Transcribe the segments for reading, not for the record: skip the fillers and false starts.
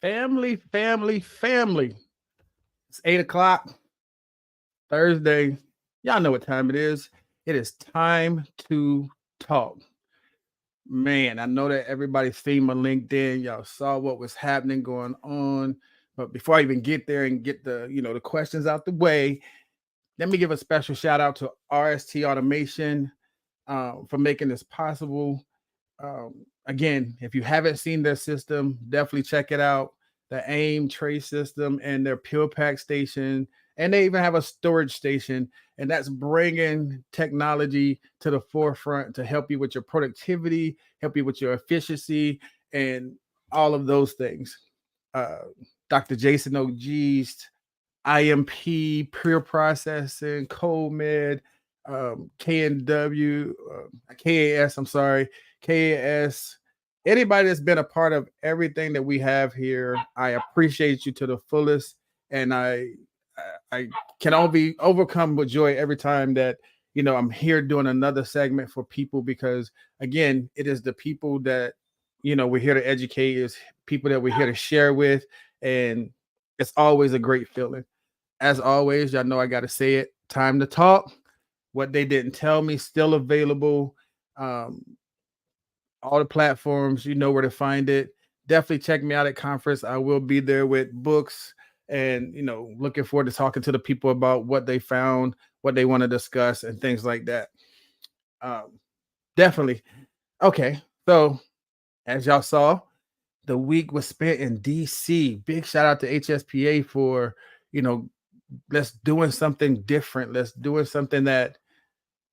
Family. It's 8 o'clock, Thursday. Y'all know what time it is. It is time to talk. Man, I know that everybody's seen my LinkedIn. Y'all saw what was happening going on. But before I even get there and get the questions out the way, let me give a special shout out to RST Automation for making this possible. Again, if you haven't seen their system, definitely check it out. The AIM tray system and their peel pack station, and they even have a storage station, and that's bringing technology to the forefront to help you with your productivity, help you with your efficiency, and all of those things. Uh, Dr. Jason O'G's IMP, pure processing, cold med, KNW, KAS, I'm sorry, KAS. Anybody that's been a part of everything that we have here, I appreciate you to the fullest, and I can only overcome with joy every time that I'm here doing another segment for people, because again, it is the people that we're here to educate, is people that we're here to share with, and it's always a great feeling. As always, y'all know I got to say it. Time to talk. What they didn't tell me, still available. Um, all the platforms, you know where to find it. Definitely check me out at conference. I will be there with books, and looking forward to talking to the people about what they found, what they want to discuss, and things like that. Um, Definitely. Okay, so as y'all saw, the week was spent in DC. Big shout out to HSPA for you know let's doing something different. Let's doing something that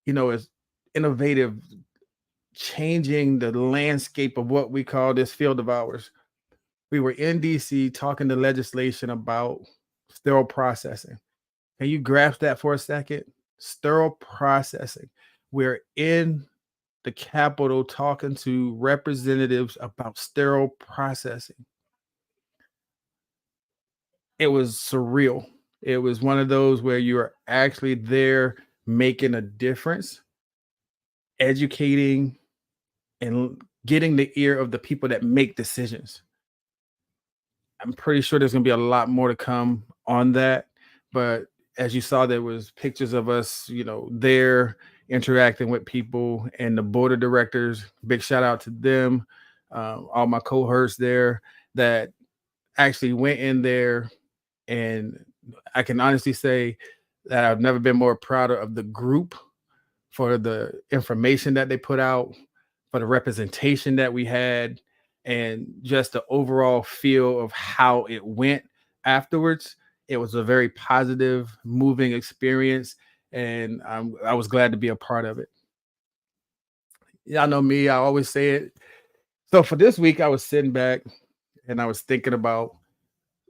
is innovative, changing the landscape of what we call this field of ours. We were in DC talking to legislation about sterile processing. Can you grasp that for a second? Sterile processing. We're in the Capitol talking to representatives about sterile processing. It was surreal. It was one of those where you are actually there making a difference, educating, and getting the ear of the people that make decisions. I'm pretty sure there's going to be a lot more to come on that. But as you saw, there was pictures of us, there interacting with people and the board of directors. Big shout out to them, all my cohorts there that actually went in there. And I can honestly say that I've never been more prouder of the group for the information that they put out, for the representation that we had, and just the overall feel of how it went afterwards. It was a very positive, moving experience, and I was glad to be a part of it. Y'all know me, I always say it. So for this week, I was sitting back and I was thinking about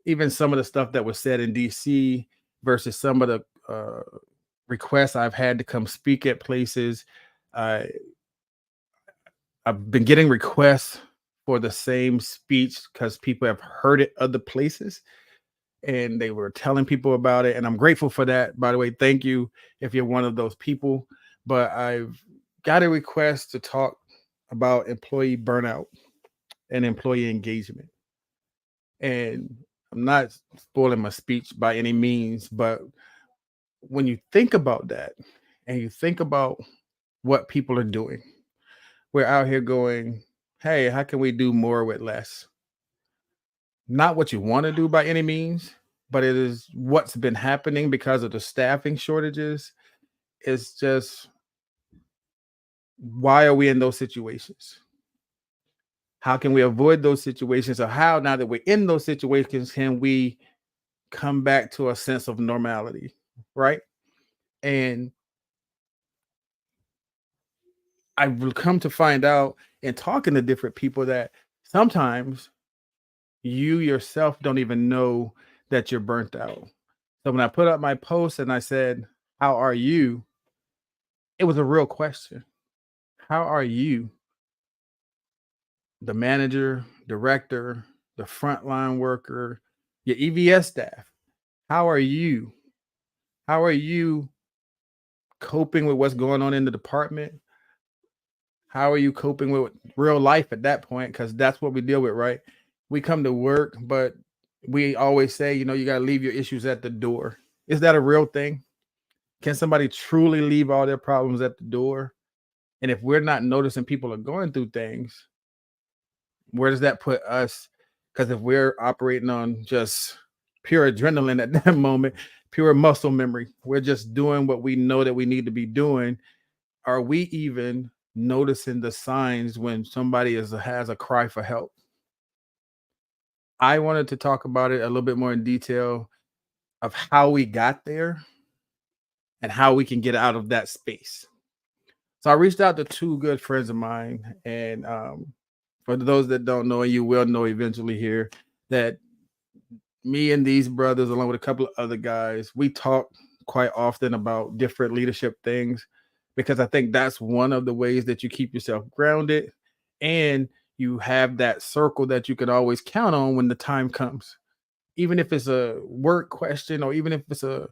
even some of the stuff that was said in DC versus some of the requests I've had to come speak at places. Uh, I've been getting requests for the same speech because people have heard it other places and they were telling people about it. And I'm grateful for that. By the way, thank you if you're one of those people. But I've got a request to talk about employee burnout and employee engagement. And I'm not spoiling my speech by any means, but when you think about that and you think about what people are doing, we're out here going, hey, how can we do more with less? Not what you want to do by any means, but it is what's been happening because of the staffing shortages. It's just, why are we in those situations? How can we avoid those situations? Or how, now that we're in those situations, can we come back to a sense of normality? Right. And I've come to find out in talking to different people that sometimes you yourself don't even know that you're burnt out. So when I put up my post and I said, how are you? It was a real question. How are you? The manager, director, the frontline worker, your EVS staff. How are you? How are you coping with what's going on in the department? How are you coping with real life at that point? Because that's what we deal with, right? we come to work, but we always say, you know, you got to leave your issues at the door. Is that a real thing? Can somebody truly leave all their problems at the door? And if we're not noticing people are going through things, where does that put us? Because if we're operating on just pure adrenaline at that moment, pure muscle memory, we're just doing what we know that we need to be doing. Are we even noticing the signs when somebody has a cry for help? I wanted to talk about it a little bit more in detail of how we got there and how we can get out of that space. So I reached out to two good friends of mine, and for those that don't know, you will know eventually here that me and these brothers, along with a couple of other guys, we talk quite often about different leadership things because I think that's one of the ways that you keep yourself grounded and you have that circle that you can always count on when the time comes. Even if it's a work question or even if it's a,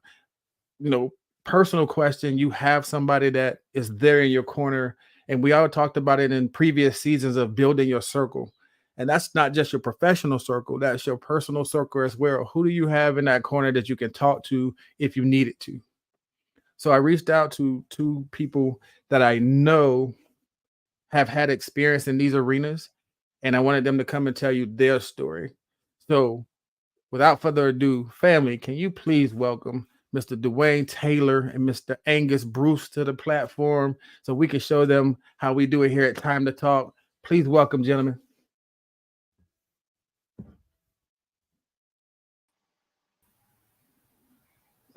you know, personal question, you have somebody that is there in your corner. And we all talked about it in previous seasons of building your circle. And that's not just your professional circle, that's your personal circle as well. Who do you have in that corner that you can talk to if you needed to? So I reached out to two people that I know have had experience in these arenas, and I wanted them to come and tell you their story. So without further ado, family, can you please welcome Mr. Dwayne Taylor and Mr. Angus Bruce to the platform so we can show them how we do it here at Time to Talk. Please welcome, gentlemen.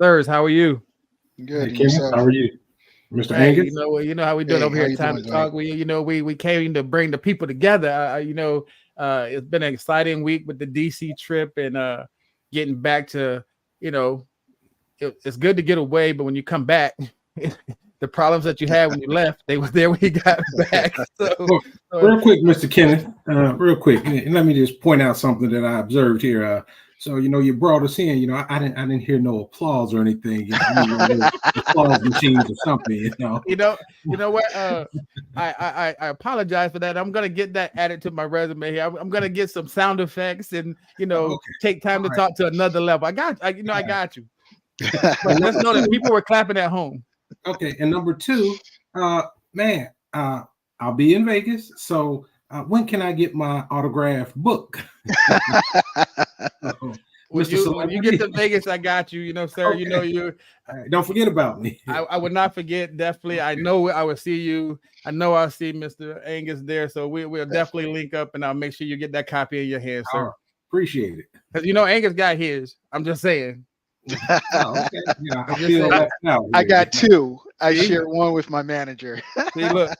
Sirs, how are you? Good. Hey, And Kenneth, yourself? how are you? Mr. Hey, Angus? you know how we doing Hey, over how here at you Time doing, to Dwayne? Talk. We came to bring the people together. It's been an exciting week with the DC trip and getting back to, you know, it's good to get away, but when you come back, the problems that you had when you left, they was there when you got back. Well, real quick, Mr. Kenneth, real quick, and let me just point out something that I observed here. So, you brought us in. I didn't hear no applause or anything. I need one of those applause machines or something. you know what? I apologize for that. I'm gonna get that added to my resume here. I'm gonna get some sound effects and Okay, take time all to right. talk to another level. I got you. But And just number know that two, people were clapping at home. okay, and number two, man, I'll be in Vegas. So, when can I get my autographed book? Mr. When you get Celebrity. to Vegas, I got you. Sir. Okay, You. all right, don't forget about me. I would not forget. Definitely, I know I will see you. I know I'll see Mr. Angus there. So we'll definitely link up, and I'll make sure you get that copy in your hands, All sir. right, appreciate it. Because Angus got his. I'm just saying. Oh, okay. Yeah, I I'm just feel saying. left out I here. got two. I See, share one with my manager. see, look,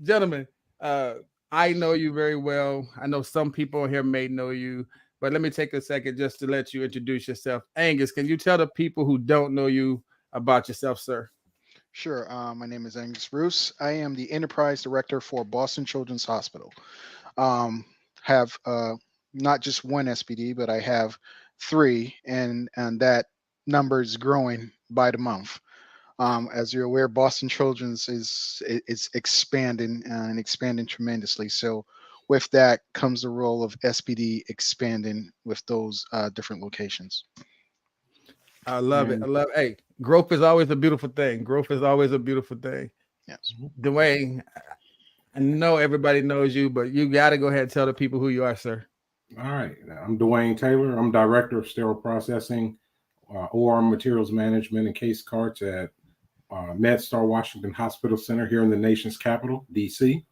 gentlemen. I know you very well. I know some people here may know you, but let me take a second just to let you introduce yourself. Angus, can you tell the people who don't know you about yourself, sir? Sure. My name is Angus Bruce. I am the enterprise director for Boston Children's Hospital. Um, have not just one SPD, but I have three, and that number is growing by the month. As you're aware, Boston Children's is expanding and expanding tremendously. So, with that comes the role of SPD expanding with those different locations. I love it. And Hey, growth is always a beautiful thing. Growth is always a beautiful thing. Yes. Dwayne, I know everybody knows you, but you got to go ahead and tell the people who you are, sir. all right, I'm Dwayne Taylor. I'm director of sterile processing, OR materials management, and case carts at MedStar Washington Hospital Center here in the nation's capital, DC.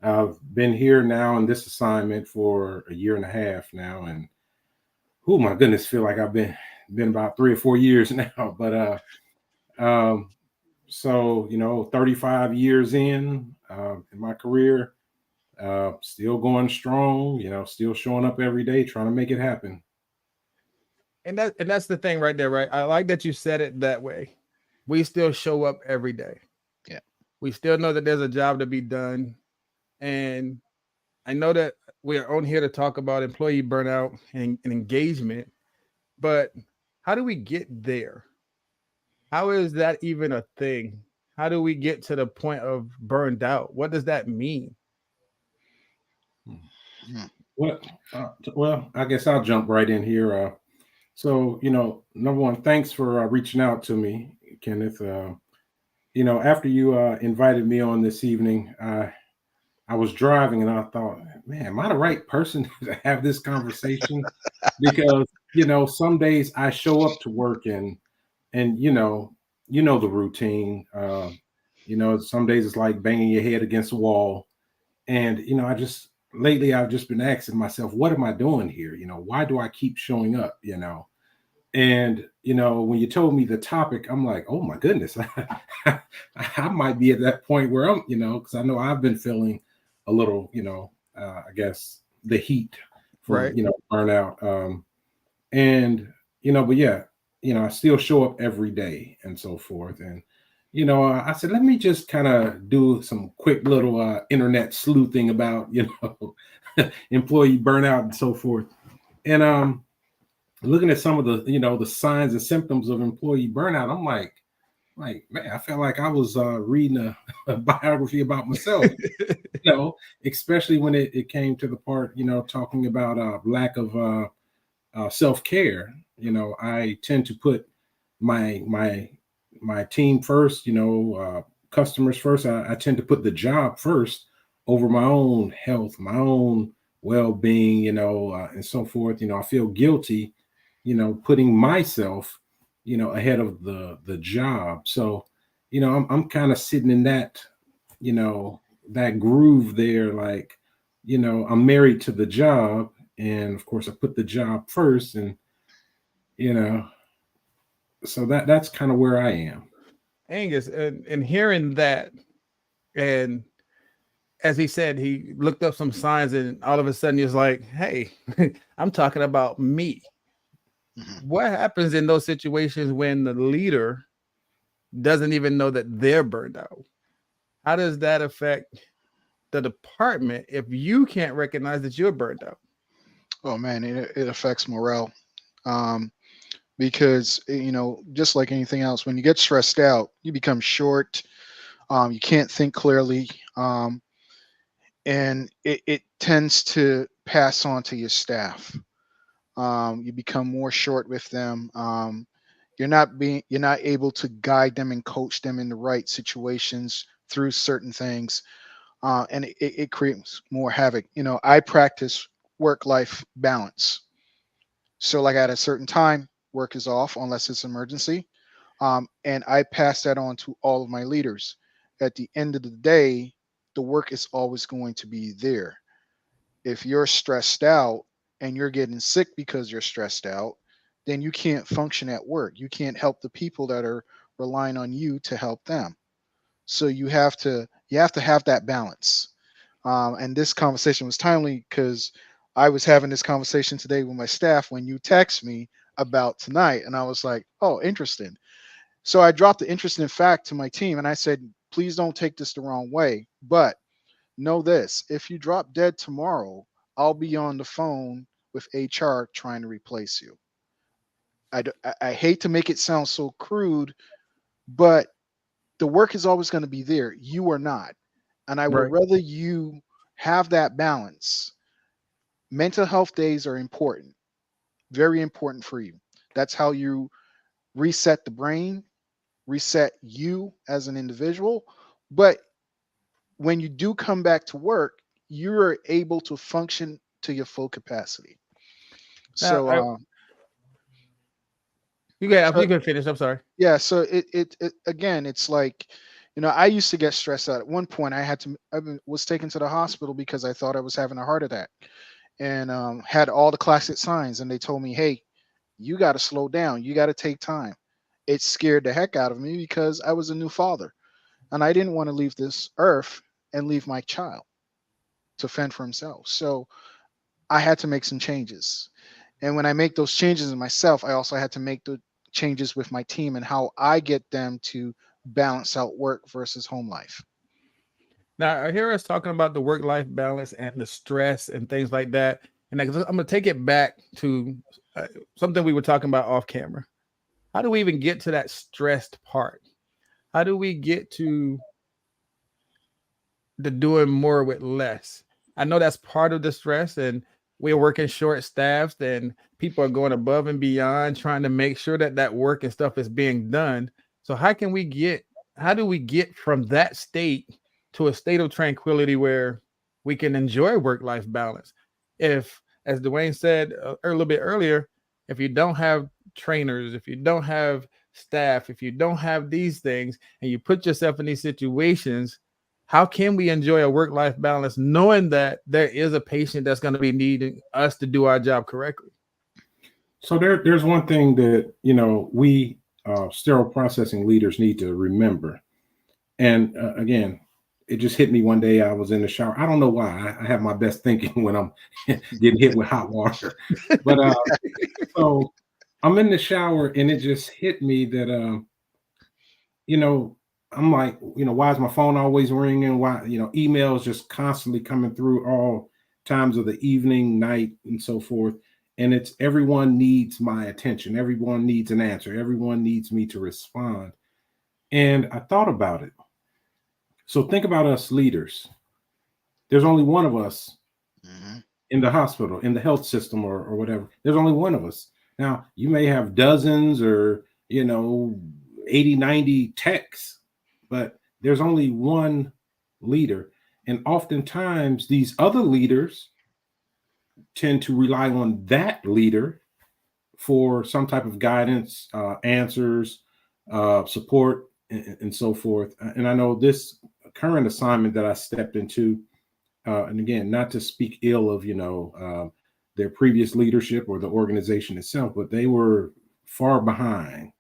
I've been here now in this assignment for a year and a half now, and oh my goodness, feel like I've been about 3 or 4 years now. But um, so 35 years in my career, still going strong. Still showing up every day, trying to make it happen. And that's the thing right there, right? I like that you said it that way. We still show up every day. Yeah. We still know that there's a job to be done. And I know that we are on here to talk about employee burnout and engagement, but how do we get there? How is that even a thing? How do we get to the point of burned out? What does that mean? Hmm. Hmm. Well, well, I guess I'll jump right in here. So, number one, thanks for reaching out to me, Kenneth. After you invited me on this evening, I was driving and I thought, man, am I the right person to have this conversation? Because, some days I show up to work and the routine. Some days it's like banging your head against the wall. And, I've just been asking myself, what am I doing here? Why do I keep showing up? And when you told me the topic, I'm like, oh my goodness, I might be at that point where I'm, because I know I've been feeling a little, I guess the heat from, Right. Burnout. But yeah, I still show up every day and so forth. And, I said, let me just kind of do some quick little internet sleuthing about, employee burnout and so forth. And looking at some of the, the signs and symptoms of employee burnout, I'm like, man, I felt like I was reading a biography about myself, especially when it came to the part, talking about lack of self-care. I tend to put my team first, customers first. I tend to put the job first over my own health, my own well-being, and so forth. I feel guilty, putting myself, ahead of the job. So, I'm kind of sitting in that, that groove there, like, I'm married to the job, and of course I put the job first, and you know, so that's kind of where I am. Angus, and hearing that, and as he said, he looked up some signs, and all of a sudden he was like, "Hey, I'm talking about me." Mhm. What happens in those situations when the leader doesn't even know that they're burned out? How does that affect the department if you can't recognize that you're burned out? Oh man, it affects morale. Um, because just like anything else, when you get stressed out, you become short. You can't think clearly, and it tends to pass on to your staff. You become more short with them. You're not able to guide them and coach them in the right situations through certain things, and it creates more havoc. I practice work life balance. So, like at a certain time, work is off unless it's emergency. And I pass that on to all of my leaders. At the end of the day, the work is always going to be there. If you're stressed out and you're getting sick because you're stressed out, then you can't function at work. You can't help the people that are relying on you to help them. So you have to have that balance. And this conversation was timely because I was having this conversation today with my staff when you text me about tonight, and I was like, "Oh, interesting." So I dropped the interesting fact to my team, and I said, "Please don't take this the wrong way, but know this: if you drop dead tomorrow, I'll be on the phone with HR trying to replace you." I hate to make it sound so crude, but the work is always going to be there. You are not. And I would Right. rather you have that balance. Mental health days are important, very important for you. That's how you reset the brain, reset you as an individual. But when you do come back to work, you're able to function to your full capacity. Now, So, you so can finish. I'm sorry. yeah, so it again, it's like, I used to get stressed out. At one point, was taken to the hospital because I thought I was having a heart attack, and had all the classic signs, and they told me, "Hey, you got to slow down. You got to take time." It scared the heck out of me because I was a new father, and I didn't want to leave this earth and leave my child to fend for himself. So I had to make some changes. And when I make those changes in myself, I also had to make the changes with my team and how I get them to balance out work versus home life. Now, I hear us talking about the work-life balance and the stress and things like that. And I'm going to take it back to something we were talking about off camera. How do we even get to that stressed part? How do we get to the doing more with less? I know that's part of the stress, and we're working short staffed and people are going above and beyond trying to make sure that that work and stuff is being done. So how do we get from that state to a state of tranquility where we can enjoy work-life balance? If, as Dwayne said a little bit earlier, if you don't have trainers, if you don't have staff, if you don't have these things and you put yourself in these situations, how can we enjoy a work-life balance knowing that there is a patient that's going to be needing us to do our job correctly? So there's one thing that we sterile processing leaders need to remember. And again, it just hit me one day. I was in the shower. I don't know why. I have my best thinking when I'm getting hit with hot water. But so I'm in the shower, and it just hit me that I'm like, why is my phone always ringing? Why, emails just constantly coming through all times of the evening, night, and so forth. And it's everyone needs my attention. Everyone needs an answer. Everyone needs me to respond. And I thought about it. So think about us leaders. There's only one of us in the hospital, in the health system, or whatever. There's only one of us. Now, you may have dozens or, 80, 90 techs, but there's only one leader. And oftentimes these other leaders tend to rely on that leader for some type of guidance, answers, support, and so forth. And I know this current assignment that I stepped into, and again, not to speak ill of, their previous leadership or the organization itself, but they were far behind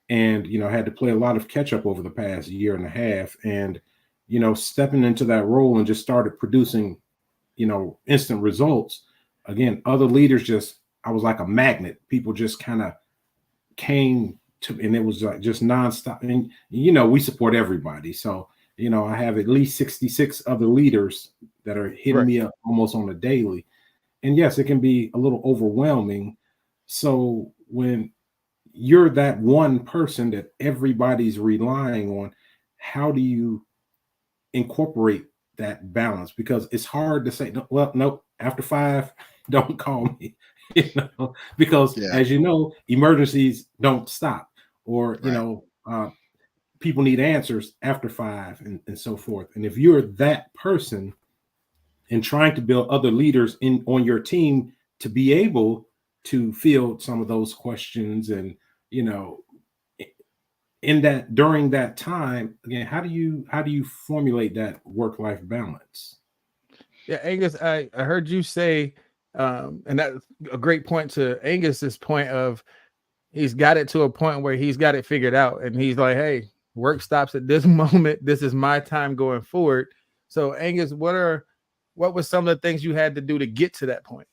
and, had to play a lot of catch up over the past year and a half. And, stepping into that role and just started producing, instant results. Again, other leaders I was like a magnet. People just kind of came to, and it was like just nonstop. And, we support everybody. So, I have at least 66 other leaders that are hitting me up almost on a daily. And yes, it can be a little overwhelming. So when you're that one person that everybody's relying on, how do you incorporate that balance? Because it's hard to say, no, well, nope, after 5, don't call me, because as you know, emergencies don't stop, or, people need answers after 5 and so forth. And if you're that person and trying to build other leaders on your team to be able to field some of those questions and, in that during that time, again, how do you formulate that work-life balance? Yeah, Angus, I heard you say, and that's a great point to Angus's point of he's got it to a point where he's got it figured out. And he's like, hey, work stops at this moment. This is my time going forward. So Angus, what were some of the things you had to do to get to that point?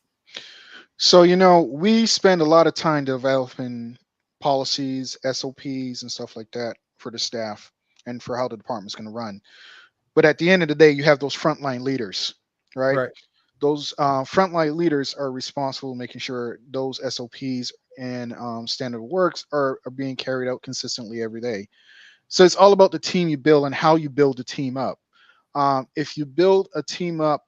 So, we spend a lot of time developing policies, SOPs, and stuff like that for the staff and for how the department's going to run. But at the end of the day, you have those frontline leaders, right? Right. Those frontline leaders are responsible making sure those SOPs and standard works are being carried out consistently every day. So it's all about the team you build and how you build the team up. If you build a team up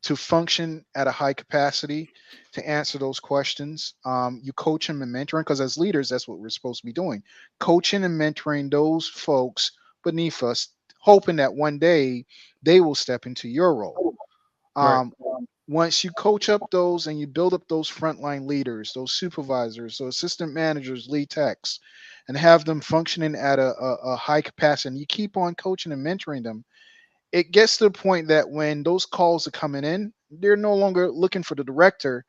to function at a high capacity to answer those questions, you coach them and mentoring, because as leaders, that's what we're supposed to be doing, coaching and mentoring those folks beneath us, hoping that one day they will step into your role. Right. Once you coach up those and you build up those frontline leaders, those supervisors, those assistant managers, lead techs, and have them functioning at a high capacity, and you keep on coaching and mentoring them, it gets to the point that when those calls are coming in, they're no longer looking for the director.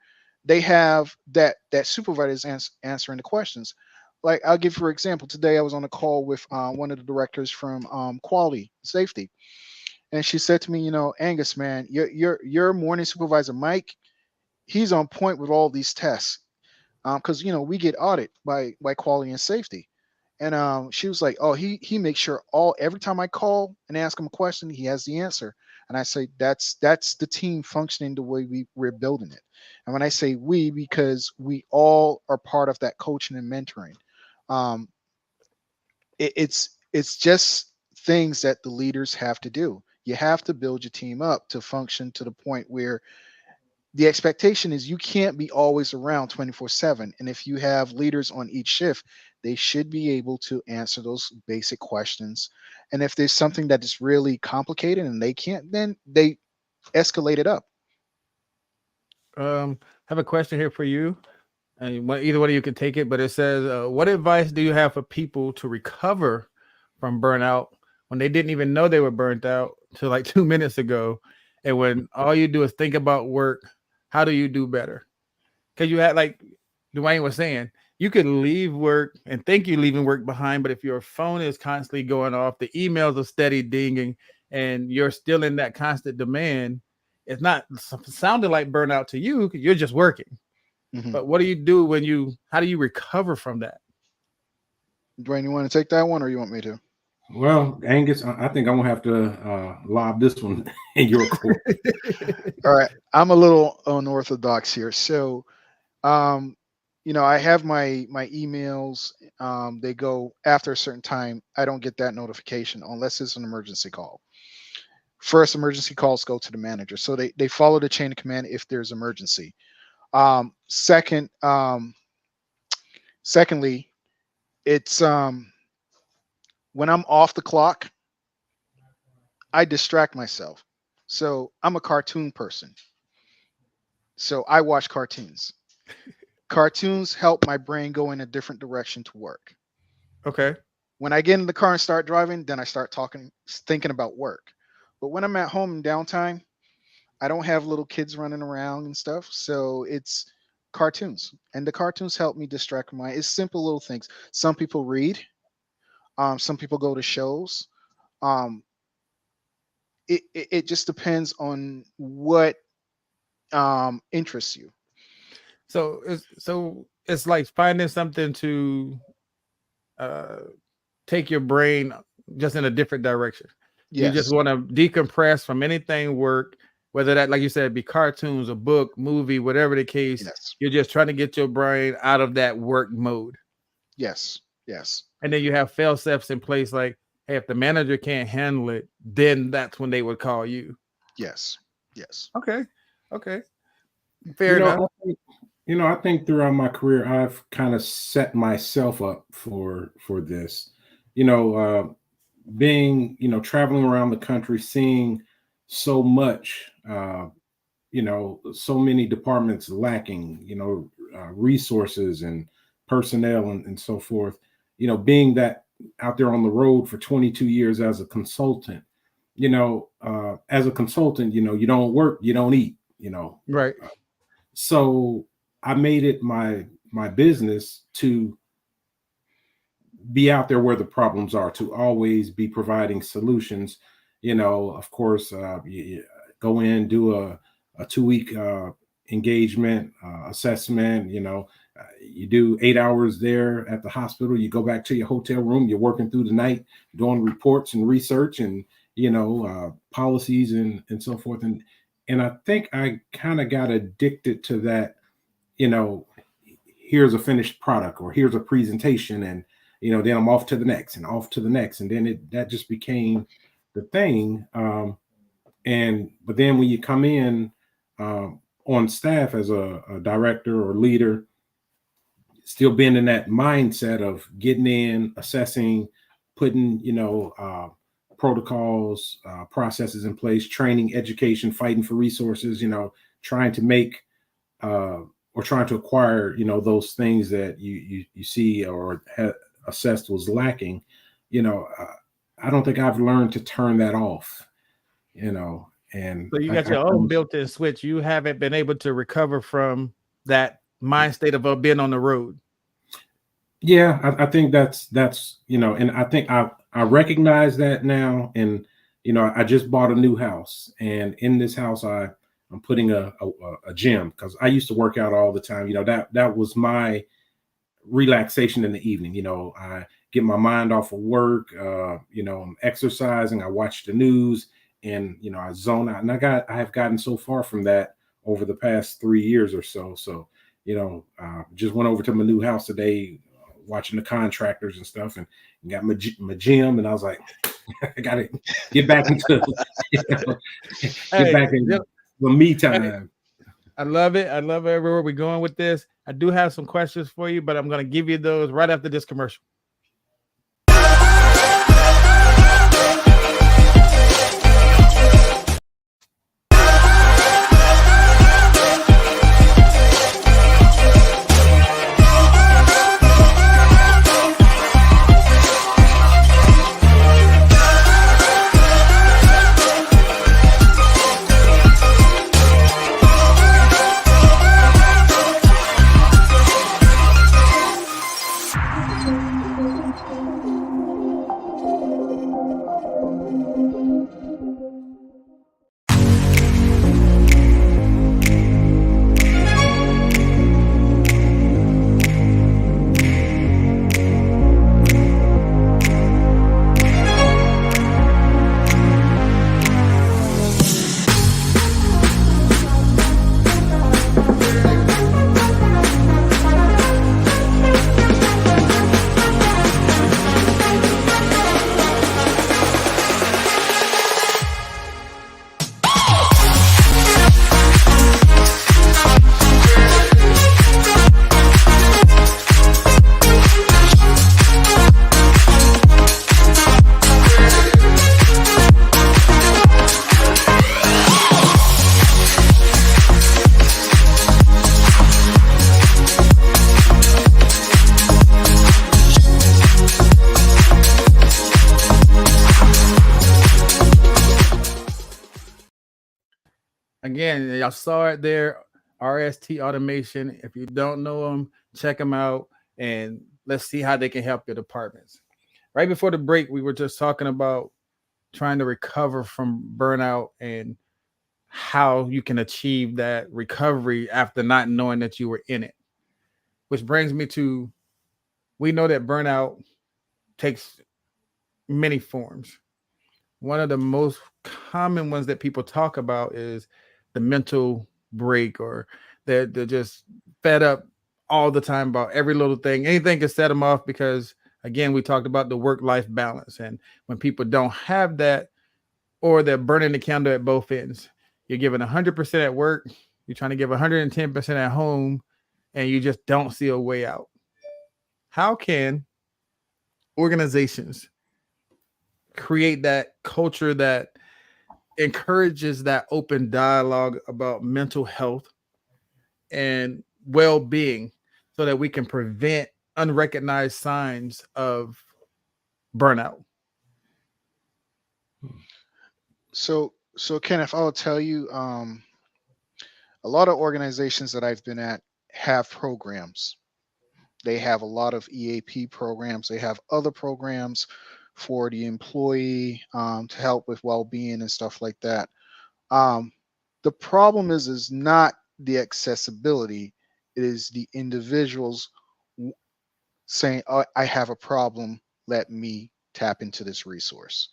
They have that supervisors answering the questions. Like, I'll give, for example, today I was on a call with one of the directors from quality safety, and she said to me, Angus, man, your morning supervisor Mike, he's on point with all these tests, because we get audited by quality and safety. And she was like, "Oh, he makes sure every time I call and ask him a question, he has the answer." And I say, "That's the team functioning the way we're building it." And when I say we, because we all are part of that coaching and mentoring. Um, it's just things that the leaders have to do. You have to build your team up to function to the point where the expectation is you can't be always around 24/7. And if you have leaders on each shift, they should be able to answer those basic questions. And if there's something that is really complicated and they can't, then they escalate it up. Have a question here for you. And either one of you can take it, but it says, what advice do you have for people to recover from burnout when they didn't even know they were burnt out till like 2 minutes ago? And when all you do is think about work, how do you do better? Because you had, like Dwayne was saying, you could leave work and think you're leaving work behind, but if your phone is constantly going off, the emails are steady dinging, and you're still in that constant demand, it's not sounding like burnout to you because you're just working. Mhm. But what do you do how do you recover from that? Dwayne, you want to take that one or you want me to? Well, Angus, I think I'm gonna have to lob this one in your court. All right. I'm a little unorthodox here. So, I have my emails. They go after a certain time. I don't get that notification unless it's an emergency call. First, emergency calls go to the manager. So they follow the chain of command if there's emergency. Secondly, it's when I'm off the clock, I distract myself. So I'm a cartoon person. So I watch cartoons. Cartoons help my brain go in a different direction to work. Okay. When I get in the car and start driving, then I start thinking about work. But when I'm at home in downtime, I don't have little kids running around and stuff. So it's cartoons. And the cartoons help me distract my it's simple little things. Some people read, some people go to shows. Um, it just depends on what interests you. So it's like finding something to take your brain just in a different direction. You Yes. just want to decompress from anything work, whether that, like you said, be cartoons, a book, movie, whatever the case. Yes. You're just trying to get your brain out of that work mode. Yes. Yes. And then you have fail safes in place, like, hey, if the manager can't handle it, then that's when they would call you. Yes. Yes. Okay. Fair enough. I think throughout my career, I've kind of set myself up for this. Being traveling around the country, seeing so much, so many departments lacking, resources and personnel and so forth. Being that out there on the road for 22 years as a consultant, as a consultant, you don't work, you don't eat, Right. So I made it my business to be out there where the problems are, to always be providing solutions. Of course, you go in, do a 2-week engagement assessment. You do 8 hours there at the hospital. You go back to your hotel room. You're working through the night, doing reports and research and policies and so forth. And I think I kind of got addicted to that. Here's a finished product or here's a presentation, and then I'm off to the next and off to the next, and then that just became the thing. But then when you come in on staff as a director or leader, still being in that mindset of getting in, assessing, putting protocols, processes in place, training, education, fighting for resources, trying to make or trying to acquire, those things that you see or assessed was lacking. I don't think I've learned to turn that off. And so you got your own built-in switch. You haven't been able to recover from that mind state of being on the road. Yeah, I think that's and I think I recognize that now. And I just bought a new house, and in this house I'm putting a gym, because I used to work out all the time. That was my relaxation in the evening. I get my mind off of work. I'm exercising. I watch the news, and I zone out. And I have gotten so far from that over the past 3 years or so. So just went over to my new house today, watching the contractors and stuff, and got my gym. And I was like, I gotta get back into get back into the me time. I love it. I love everywhere we're going with this. I do have some questions for you, but I'm going to give you those right after this commercial. Again, y'all saw it there. RST Automation. If you don't know them, check them out and let's see how they can help your departments. Right before the break, we were just talking about trying to recover from burnout and how you can achieve that recovery after not knowing that you were in it. Which brings me to, we know that burnout takes many forms. One of the most common ones that people talk about is the mental break, or they're just fed up all the time about every little thing. Anything can set them off because, again, we talked about the work-life balance. And when people don't have that, or they're burning the candle at both ends, you're giving 100% at work, you're trying to give 110% at home, and you just don't see a way out. How can organizations create that culture that encourages that open dialogue about mental health and well-being so that we can prevent unrecognized signs of burnout? So Kenneth, I'll tell you, a lot of organizations that I've been at have programs. They have a lot of EAP programs. They have other programs for the employee, to help with well-being and stuff like that. The problem is not the accessibility. It is the individuals saying, oh, I have a problem, let me tap into this resource.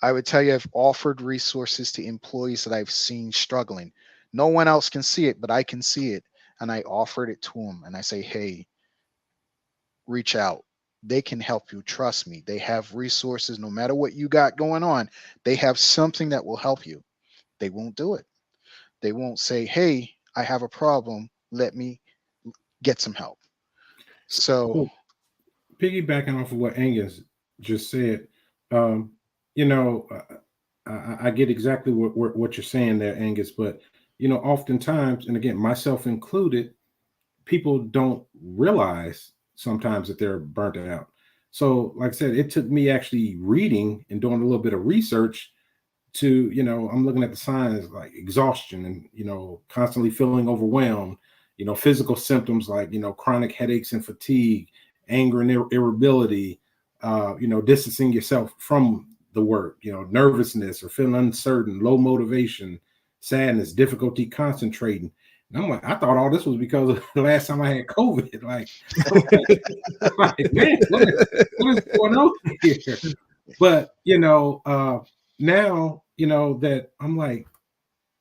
I would tell you, I've offered resources to employees that I've seen struggling. No one else can see it, but I can see it. And I offered it to them. And I say, hey, reach out. They can help you. Trust me. They have resources. No matter what you got going on, they have something that will help you. They won't do it. They won't say, hey, I have a problem, let me get some help. So piggybacking off of what Angus just said, you know, I get exactly what you're saying there, Angus, but, you know, oftentimes, and again, myself included, people don't realize sometimes that they're burnt out. So, like I said, it took me actually reading and doing a little bit of research to, you know, I'm looking at the signs like exhaustion and, you know, constantly feeling overwhelmed, you know, physical symptoms like, you know, chronic headaches and fatigue, anger and irritability, you know, distancing yourself from the work, you know, nervousness or feeling uncertain, low motivation, sadness, difficulty concentrating. And I'm like, I thought all this was because of the last time I had COVID. Like man, what is going on here? But, you know, now, you know, that I'm like,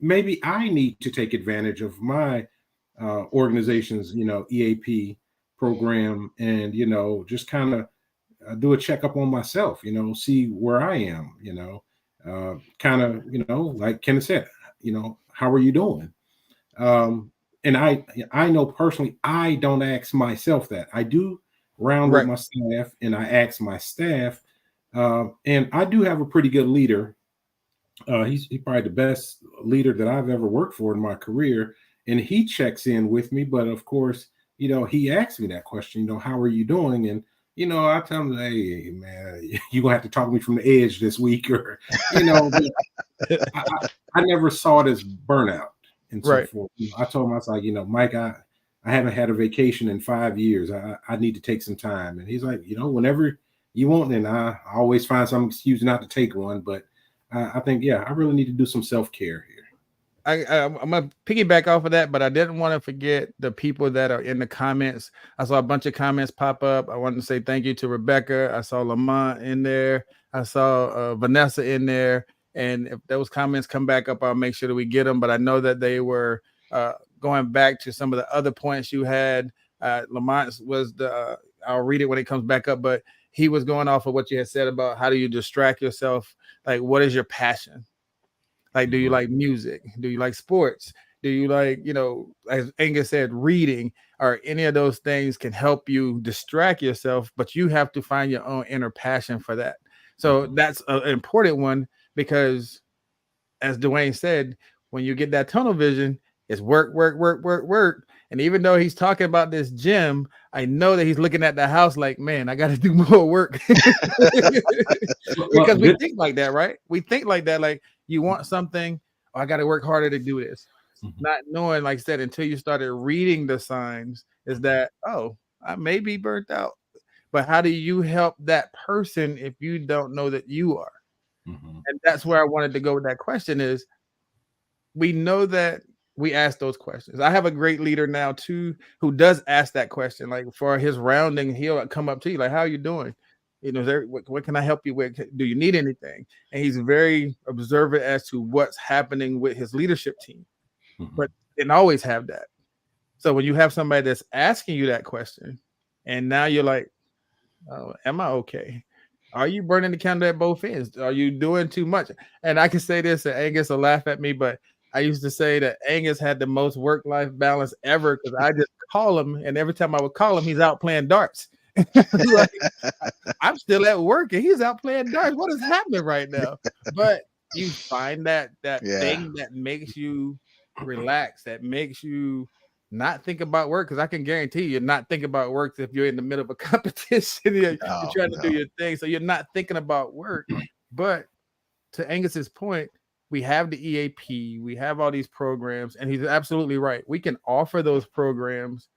maybe I need to take advantage of my organization's, you know, EAP program and, you know, just kind of do a checkup on myself, you know, see where I am, you know, kind of, you know, like Kenneth said, you know, how are you doing? And I know personally, I don't ask myself that. I do round with Right. my staff, and I ask my staff. And I do have a pretty good leader. He's probably the best leader that I've ever worked for in my career, and he checks in with me. But of course, he asks me that question. How are you doing? And I tell him, hey man, you gonna have to talk to me from the edge this week, or but I never saw it as burnout and so Right. forth. I told him, I was like, Mike, I haven't had a vacation in 5 years. I need to take some time. And he's like, whenever you want, and I always find some excuse not to take one. But I think, yeah, I really need to do some self-care here. I'm gonna piggyback off of that, but I didn't want to forget the people that are in the comments. I saw a bunch of comments pop up. I wanted to say thank you to Rebecca. I saw Lamont in there. I saw Vanessa in there. And if those comments come back up, I'll make sure that we get them. But I know that they were going back to some of the other points you had. Lamont was I'll read it when it comes back up, but he was going off of what you had said about how do you distract yourself? Like, what is your passion? Like, do you like music? Do you like sports? Do you like, as Angus said, reading, or any of those things can help you distract yourself, but you have to find your own inner passion for that. So that's an important one, because as Dwayne said, when you get that tunnel vision, it's work, work, work, work, work. And even though he's talking about this gym, I know that he's looking at the house like, man, I got to do more work. Because we think like that, right? We think like that, like you want something, oh, I got to work harder to do this. Not knowing, like I said, until you started reading the signs, is that, oh, I may be burnt out. But how do you help that person if you don't know that you are? And that's where I wanted to go with that question is, we know that we ask those questions. I have a great leader now too, who does ask that question. Like for his rounding, he'll come up to you like, how are you doing? What can I help you with? Do you need anything? And he's very observant as to what's happening with his leadership team. But didn't always have that. So when you have somebody that's asking you that question, and now you're like, oh, am I okay? Are you burning the candle at both ends? Are you doing too much? And I can say this, and Angus will laugh at me, but I used to say that Angus had the most work-life balance ever, because I just call him, and every time I would call him, he's out playing darts. Like, I'm still at work, and he's out playing darts. What is happening right now? But you find that thing that makes you relax, that makes you not think about work, because I can guarantee you're not thinking about work if you're in the middle of a competition. You're trying to do your thing, so you're not thinking about work. But to Angus's point, we have the EAP, we have all these programs, and he's absolutely right. We can offer those programs,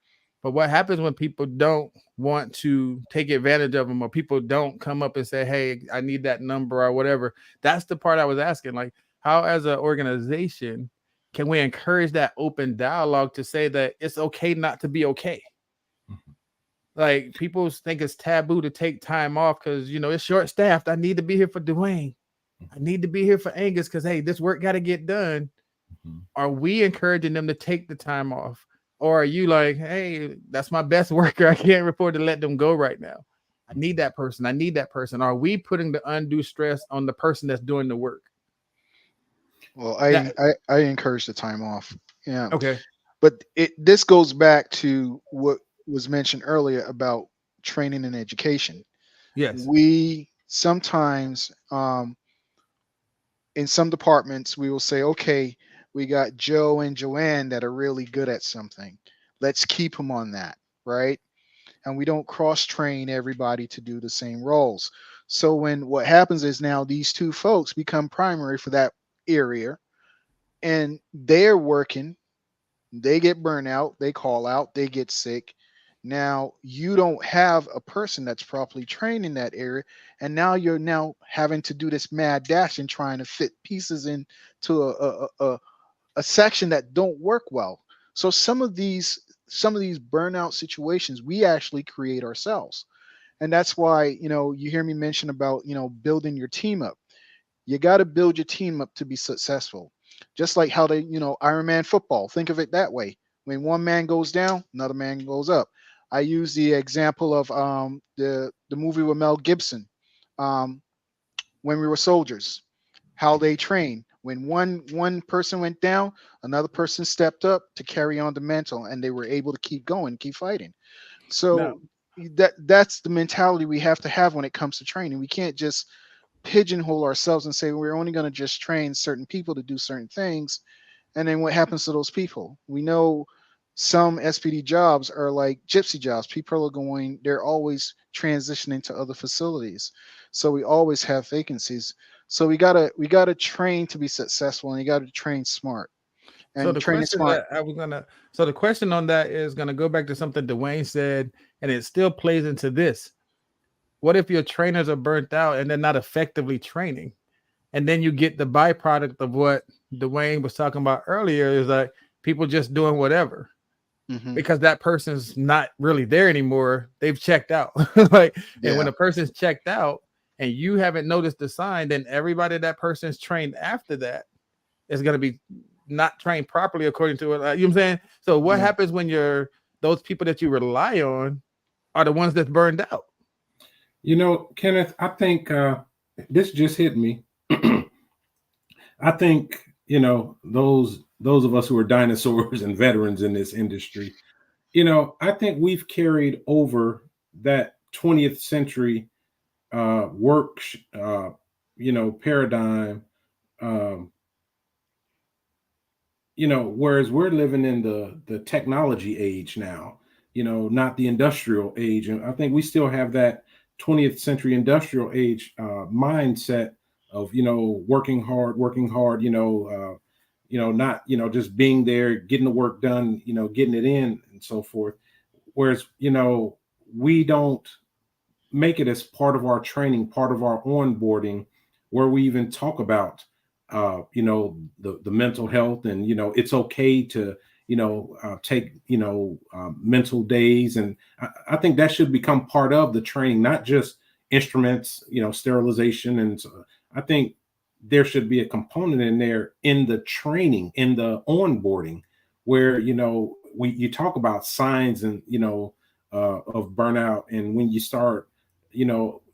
but what happens when people don't want to take advantage of them, or people don't come up and say, hey, I need that number or whatever? That's the part I was asking. Like, how as an organization can we encourage that open dialogue to say that it's okay not to be okay? Like, people think it's taboo to take time off because, it's short staffed. I need to be here for Dwayne. I need to be here for Angus because, hey, this work got to get done. Are we encouraging them to take the time off? Or are you like, hey, that's my best worker, I can't afford to let them go right now. I need that person. I need that person. Are we putting the undue stress on the person that's doing the work? Well, I encourage the time off. Yeah. Okay. But this goes back to what was mentioned earlier about training and education. Yes. We sometimes, in some departments, we will say, okay, we got Joe and Joanne that are really good at something. Let's keep them on that, right? And we don't cross train everybody to do the same roles. So what happens is now these two folks become primary for that area, and they're working, they get burnout, they call out, they get sick. Now you don't have a person that's properly trained in that area, and now you're now having to do this mad dash and trying to fit pieces into a section that don't work well. So some of these burnout situations we actually create ourselves. And that's why, you hear me mention about, building your team up. You got to build your team up to be successful. Just like how they, Iron Man football, think of it that way. When one man goes down, another man goes up. I use the example of the movie with Mel Gibson, When We Were Soldiers, how they train. When one person went down, another person stepped up to carry on the mantle, and they were able to keep going, keep fighting. Now, So that's the mentality we have to have when it comes to training. We can't just pigeonhole ourselves and say we're only going to just train certain people to do certain things, and then what happens to those people? We know some SPD jobs are like gypsy jobs. People are going, they're always transitioning to other facilities. So we always have vacancies. So we gotta train to be successful, and you gotta train smart. so And the training question smart. that I was gonna, so the question on that is gonna go back to something Dwayne said, and it still plays into this. What if your trainers are burnt out and they're not effectively training? And then you get the byproduct of what Dwayne was talking about earlier is like people just doing whatever Hmm. because that person's not really there anymore. They've checked out. Like, and when Yeah. a person's checked out and you haven't noticed the sign, then everybody that person's trained after that is going to be not trained properly according to it. You know what I'm saying? So what Yeah. happens when those people that you rely on are the ones that's burned out? Kenneth, I think this just hit me. I think those of us who are dinosaurs and veterans in this industry. I think we've carried over that 20th century work, paradigm. Um, whereas we're living in the technology age now, not the industrial age. And I think we still have that 20th century industrial age mindset of, working hard, not, just being there, getting the work done, getting it in and so forth. Whereas, we don't make it as part of our training, part of our onboarding, where we even talk about, the mental health, and it's okay to take mental days, and I think that should become part of the training, not just instruments, sterilization, and so I think there should be a component in there in the training, in the onboarding, where you talk about signs and of burnout, and when you start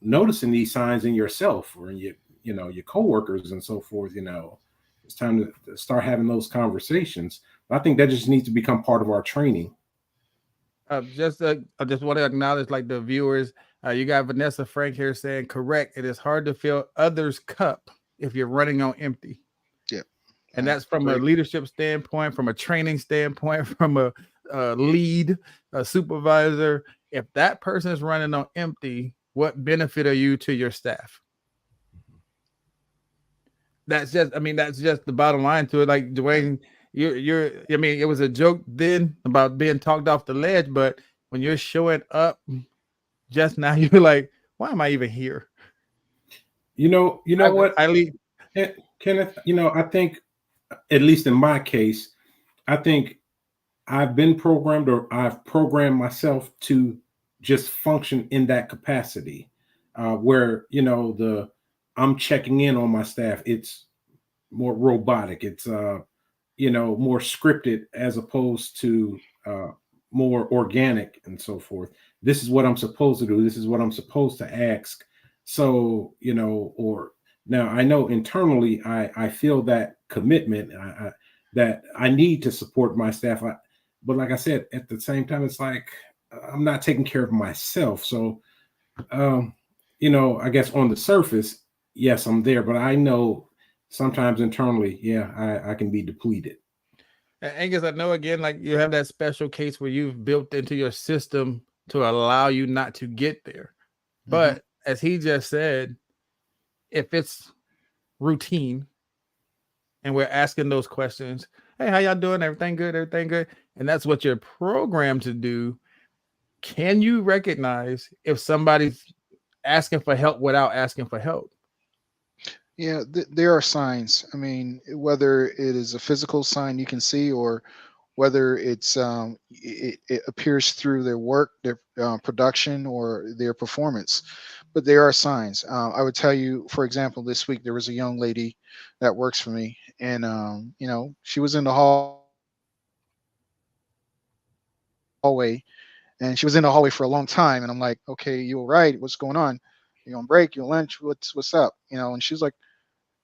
noticing these signs in yourself or in your coworkers and so forth, it's time to start having those conversations. I think that just needs to become part of our training. I just want to acknowledge, like the viewers, you got Vanessa Frank here saying, correct. It is hard to fill others' cup if you're running on empty. Yeah. And I that's from a agree. leadership standpoint, from a training standpoint, from a lead, a supervisor. If that person is running on empty, what benefit are you to your staff? That's just the bottom line to it. Like Dwayne, I mean, it was a joke then about being talked off the ledge, but when you're showing up just now, you're like, why am I even here? What, I leave. Kenneth, I think, at least in my case, I think I've been programmed, or I've programmed myself to just function in that capacity, where I'm checking in on my staff. It's more robotic. It's more scripted, as opposed to more organic and so forth. This is what I'm supposed to do. This is what I'm supposed to ask. So or now I know internally I feel that commitment, that I need to support my staff. But like I said, at the same time, it's like I'm not taking care of myself. So I guess on the surface, yes, I'm there, but I know sometimes internally, yeah, I can be depleted. Angus, I know again, like you have that special case where you've built into your system to allow you not to get there. Hmm. But as he just said, if it's routine and we're asking those questions, hey, how y'all doing? Everything good? Everything good? And that's what you're programmed to do. Can you recognize if somebody's asking for help without asking for help? Yeah, there are signs. I mean, whether it is a physical sign you can see, or whether it appears through their work, their production, or their performance. But there are signs. I would tell you, for example, this week there was a young lady that works for me, and she was in the hallway, and she was in the hallway for a long time, and I'm like, okay, you all right? What's going on? You on break? You on lunch? What's up? And she was like,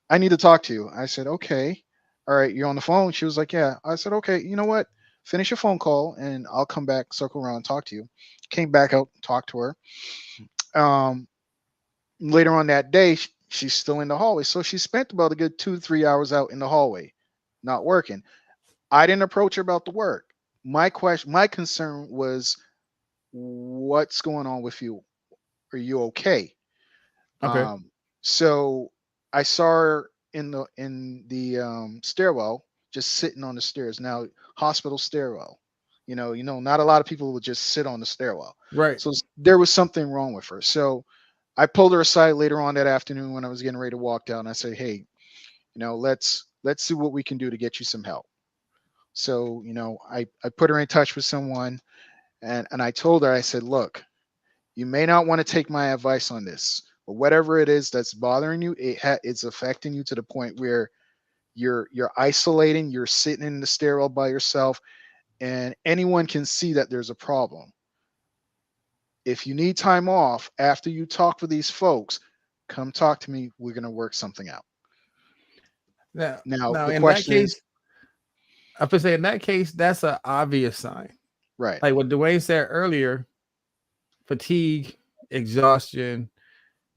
I need to talk to you. I said, okay. All right, you're on the phone. She was like, yeah. I said, okay, you know what? Finish your phone call and I'll come back, circle around, and talk to you. Came back out, talked to her. Um, Later on that day, she's still in the hallway. So she spent about a good 2 to 3 hours out in the hallway, not working. I didn't approach her about the work. My concern was, what's going on with you? Are you okay? Okay. Um, so I saw her in the stairwell, just sitting on the stairs. Now, hospital stairwell, not a lot of people would just sit on the stairwell. Right. So there was something wrong with her. So I pulled her aside later on that afternoon when I was getting ready to walk down. I said, "Hey, let's see what we can do to get you some help." So I put her in touch with someone, and I told her, I said, "Look, you may not want to take my advice on this, but whatever it is that's bothering you, it's affecting you to the point where you're isolating, you're sitting in the stairwell by yourself, and anyone can see that there's a problem. If you need time off after you talk with these folks, come talk to me. We're gonna work something out." Now, Now now the in that question case, is, I would say in that case, that's an obvious sign. right, Like what Dwayne said earlier, fatigue, exhaustion,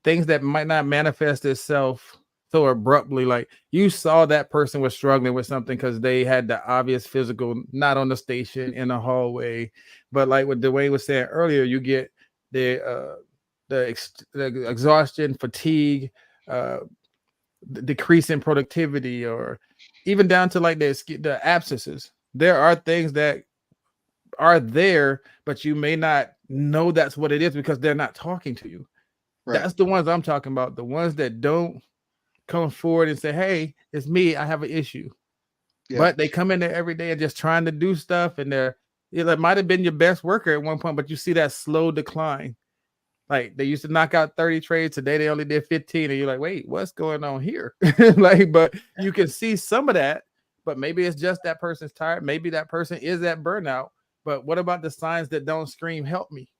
things that might not manifest itself so abruptly. Like you saw that person was struggling with something because they had the obvious physical, not on the station, in the hallway. But like what Dwayne was saying earlier, you get the exhaustion, fatigue, uh, decrease in productivity, or even down to like the abscesses. There are things that are there, but you may not know that's what it is because they're not talking to you. right, That's the ones I'm talking about. The ones that don't come forward and say, "Hey, it's me. I have an issue." yeah, But they come in there every day and just trying to do stuff, and it might have been your best worker at one point, but you see that slow decline. Like they used to knock out 30 trades, today they only did 15, and you're like, "Wait, what's going on here?" Like, but you can see some of that, but maybe it's just that person's tired. Maybe that person is at burnout. But what about the signs that don't scream, "Help me"?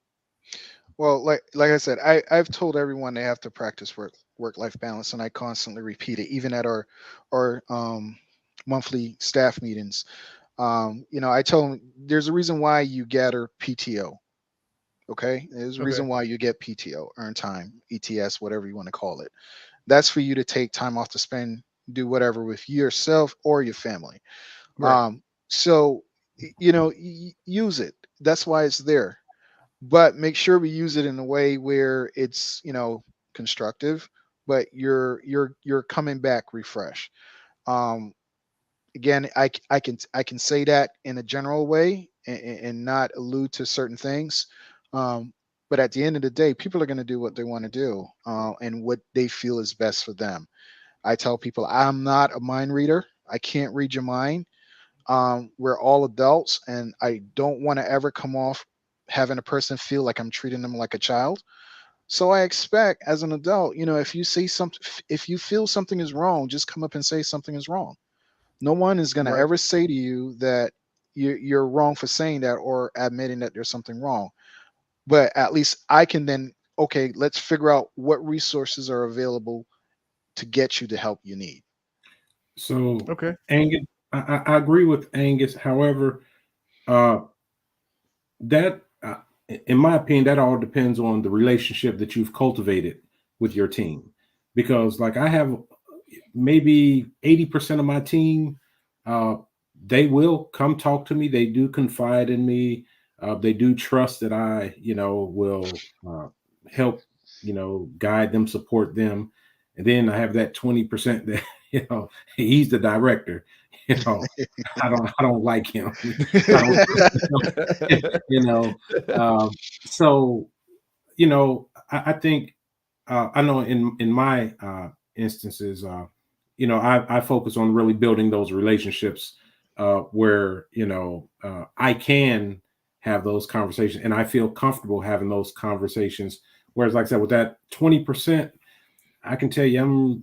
Well, like I said, I've told everyone they have to practice work life balance, and I constantly repeat it, even at our monthly staff meetings. I tell them there's a reason why you gather PTO. Okay, there's a Okay. reason why you get PTO, earn time, ETS, whatever you want to call it. That's for you to take time off to spend, do whatever with yourself or your family. Right. So use it. That's why it's there, but make sure we use it in a way where it's constructive, but you're coming back refreshed. um Again, I can say that in a general way, and not allude to certain things. But at the end of the day, people are going to do what they want to do, and what they feel is best for them. I tell people, I'm not a mind reader. I can't read your mind. We're all adults, and I don't want to ever come off having a person feel like I'm treating them like a child. So I expect, as an adult, if you see something, if you feel something is wrong, just come up and say something is wrong. No one is going to Right. ever say to you that you're wrong for saying that or admitting that there's something wrong. But at least I can then, okay, let's figure out what resources are available to get you the help you need. So, Okay. Angus, I agree with Angus. However, uh, that, in my opinion, that all depends on the relationship that you've cultivated with your team. Because, like, I have maybe 80% of my team, uh, they will come talk to me. They do confide in me. They do trust that I, will help, guide them, support them. And then I have that 20% that, he's the director. You know, I don't like him. I don't, you know. So, I think, I know in my instances, I focus on really building those relationships, where I can have those conversations, and I feel comfortable having those conversations. Whereas, like I said, with that 20%, I can tell you,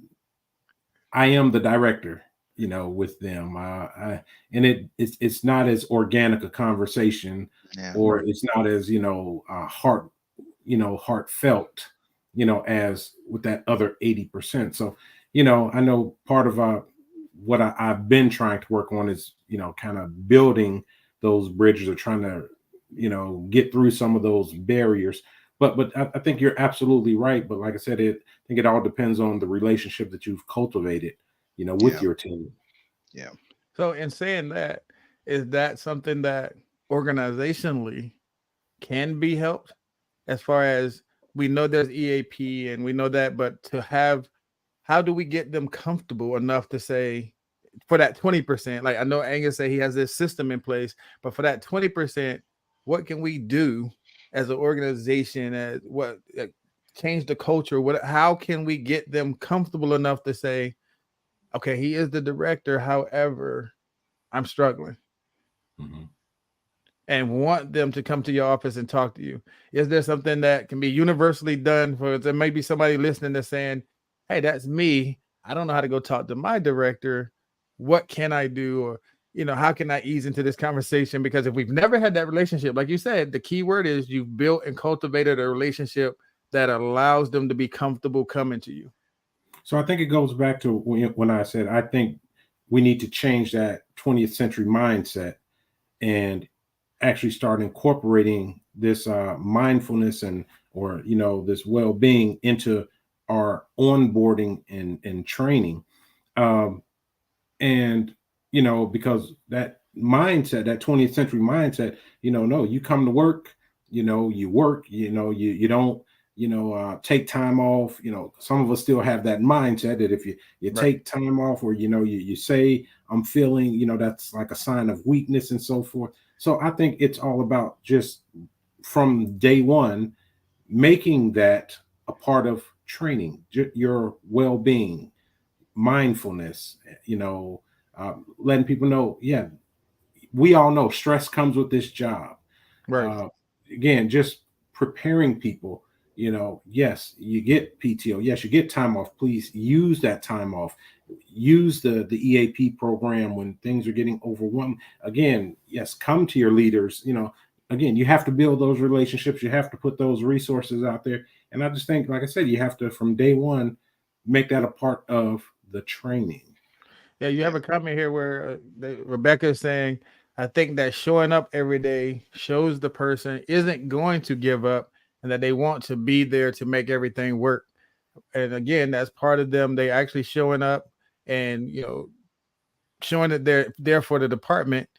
I am the director, with them. And it's not as organic a conversation, Yeah. or Right. it's not as heartfelt, as with that other 80%. So, I know part of what I've been trying to work on is, kind of building those bridges or trying to, get through some of those barriers. But I think you're absolutely right. But like I said, I think it all depends on the relationship that you've cultivated, with Yeah. your team. Yeah. So, in saying that, is that something that organizationally can be helped? As far as we know, there's EAP and we know that, but how do we get them comfortable enough to say, for that 20%? Like, I know Angus said he has this system in place, but for that 20%, what can we do as an organization? As what change the culture? How can we get them comfortable enough to say, okay, he is the director, however, I'm struggling, Mhm. and want them to come to your office and talk to you? Is there something that can be universally done? For there may be somebody listening that's saying, hey, that's me. I don't know how to go talk to my director. What can I do? Or, how can I ease into this conversation? Because if we've never had that relationship, like you said, the key word is you've built and cultivated a relationship that allows them to be comfortable coming to you. So I think it goes back to when I said I think we need to change that 20th century mindset and actually start incorporating this mindfulness and or this well-being into our onboarding and training. Um, and because that mindset, that 20th century mindset, no, you come to work, you work, you don't take time off. Some of us still have that mindset that if you Right. take time off, or you say I'm feeling, that's like a sign of weakness and so forth. So I think it's all about just from day one making that a part of training, your well-being, mindfulness, letting people know, yeah, we all know stress comes with this job. Right. Uh, Again, just preparing people, yes, you get PTO, yes, you get time off. Please use that time off. Use the EAP program when things are getting overwhelmed. Again, yes, come to your leaders. Again, you have to build those relationships. You have to put those resources out there. And I just think, like I said, you have to, from day one, make that a part of the training. Yeah, you Yeah. have a comment here where Rebecca is saying, I think that showing up every day shows the person isn't going to give up and that they want to be there to make everything work. And again, that's part of them. They actually showing up and, showing that they're there for the department,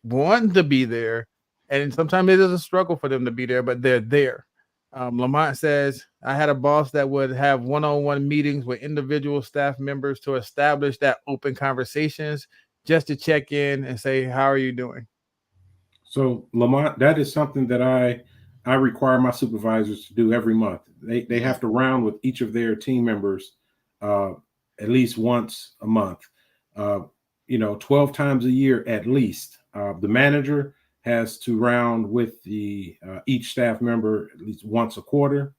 wanting to be there. And sometimes it is a struggle for them to be there, but they're there. Lamont says, I had a boss that would have one-on-one meetings with individual staff members to establish that open conversations, just to check in and say, how are you doing? So Lamont, that is something that I require my supervisors to do every month. They Mhm. have to round with each of their team members uh, at least once a month. 12 times a year at least. The manager has to round with the each staff member at least once a quarter,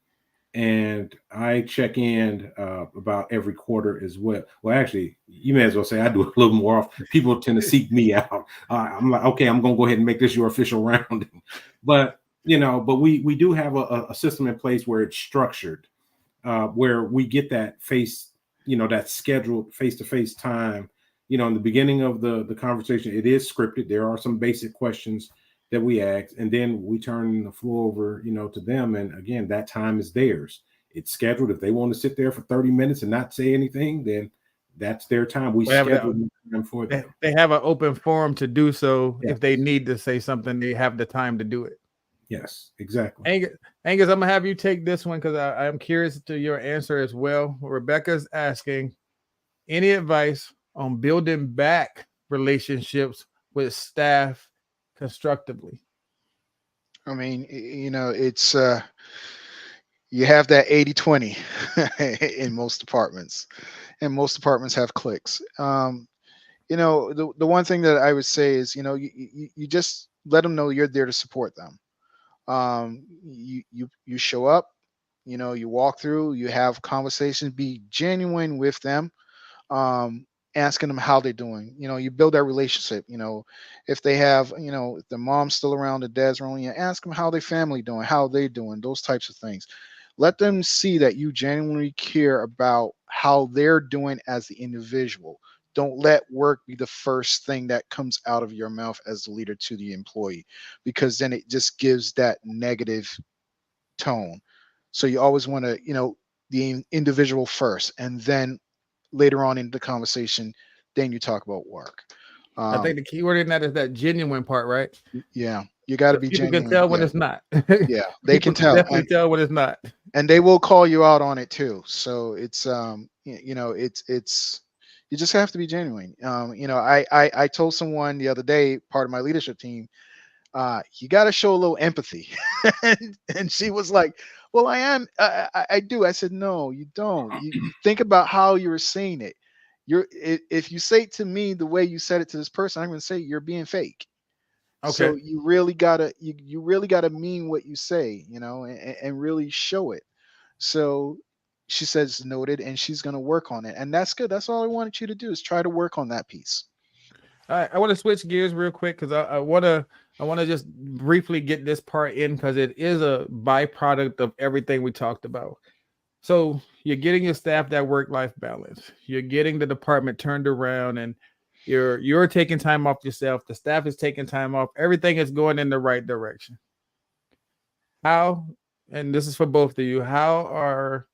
and I check in about every quarter as well. Well, actually, you may as well say I do a little more off. People tend to seek me out. I'm like, okay, I'm going to go ahead and make this your official rounding. But but we do have a system in place where it's structured, where we get that that scheduled face-to-face time. In the beginning of the conversation, it is scripted. There are some basic questions that we ask, and then we turn the floor over, to them. And again, that time is theirs. It's scheduled. If they want to sit there for 30 minutes and not say anything, then that's their time. We schedule time for them. They have an open forum to do so. Yes. If they need to say something, they have the time to do it. Yes, exactly. Angus, I'm gonna have you take this one because I am curious to your answer as well. Rebecca's asking, any advice on building back relationships with staff constructively? I mean, it's you have that 80/20 in most departments, and most departments have cliques. The one thing that I would say is, you just let them know you're there to support them. You show up, you walk through, you have conversations, be genuine with them, um, asking them how they're doing. You build that relationship. If they have, if the mom's still around, the dad's around, you ask them how their family doing, how they doing, those types of things. Let them see that you genuinely care about how they're doing as the individual. Don't let work be the first thing that comes out of your mouth as the leader to the employee, because then it just gives that negative tone. So you always want to, the individual first, and then later on in the conversation, then you talk about work. I think the key word in that is that genuine part, right? Yeah, you got to So be people can genuine. tell when Yeah, it's not. yeah, they People can can tell, definitely tell when it's not. and they will call you out on it too. So it's it's you just have to be genuine. I told someone the other day, part of my leadership team, you got to show a little empathy. And she was like, well, I am, I do. I said, no, you don't. You think about how you were saying it. If you say it to me the way you said it to this person, I'm going to say you're being fake. So Okay. you really gotta, you really gotta mean what you say, and really show it. So she says noted, and she's gonna work on it, and that's good. That's all I wanted you to do, is try to work on that piece. All right, I want to switch gears real quick because I want to just briefly get this part in because it is a byproduct of everything we talked about. So you're getting your staff that work-life balance. You're getting the department turned around, and you're taking time off yourself. The staff is taking time off. Everything is going in the right direction. How, and this is for both of you, how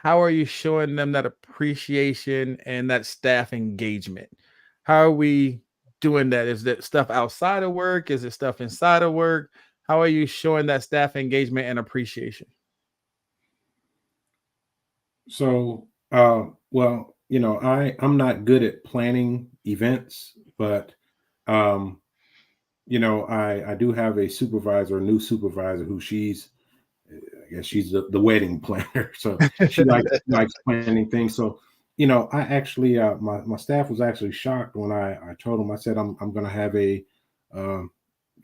are you showing them that appreciation and that staff engagement? How are we doing that? Is that stuff outside of work? Is it stuff inside of work? How are you showing that staff engagement and appreciation? So, well, I'm not good at planning events, but um, I do have a supervisor, a new supervisor, who I guess she's the wedding planner. So she likes planning things. So, I actually my staff was actually shocked when I told them. I said I'm going to have um,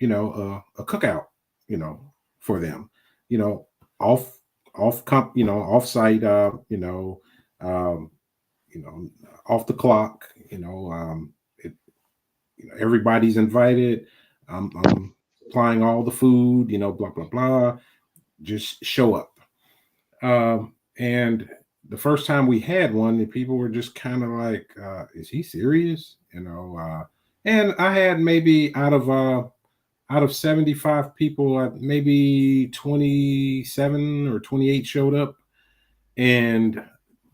a cookout, you know, for them, you know, off off site, um, off the clock, everybody's invited. I'm supplying all the food, blah blah blah. Just show up. And the first time we had one, the people were just kind of like, "Is he serious?" And I had maybe out of 75 people, maybe 27 or 28 showed up. And